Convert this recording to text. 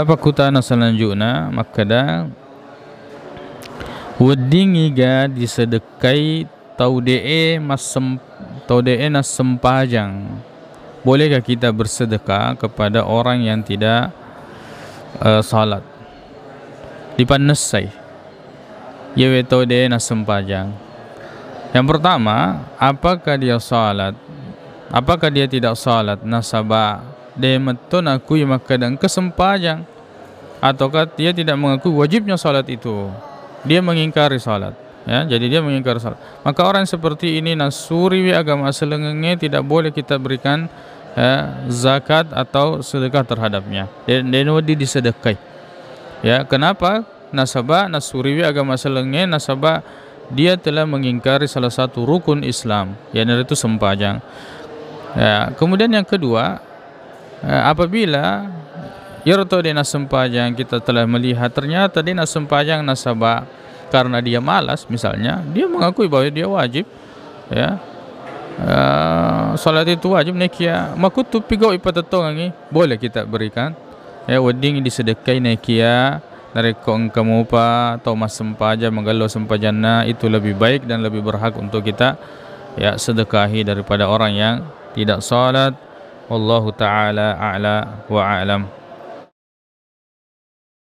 Pakutana selanjutnya makada wedding iga disedekai taudee nas sempajang. Bolehkah kita bersedekah kepada orang yang tidak salat? Dipanesai yewe taudee nas sempajang. Yang pertama, apakah dia salat? Apakah dia tidak salat? Nasaba dia metun akui makadang kesempajang, ataukah dia tidak mengakui wajibnya salat itu? Dia mengingkari salat, ya. Jadi dia mengingkari salat. Maka orang seperti ini nasuri agama selengenge tidak boleh kita berikan zakat atau sedekah terhadapnya. Dan disedekah. Ya, kenapa? Nasaba nasuri agama selengenge nasaba dia telah mengingkari salah satu rukun Islam, yaitu sempajang. Ya, kemudian yang kedua, apabila yarto dia sempajang kita telah melihat ternyata dia sempajang nasabah karena dia malas, misalnya dia mengakui bahwa dia wajib, ya, salat itu wajib nekia makutu pigau ipatatong boleh kita berikan, ya, wedding disedekai nekia dari kamu pa atau mas sempaja menggalo sempajana itu lebih baik dan lebih berhak untuk kita, ya, sedekahi daripada orang yang tidak salat. Wallahu ta'ala a'la wa a'lam.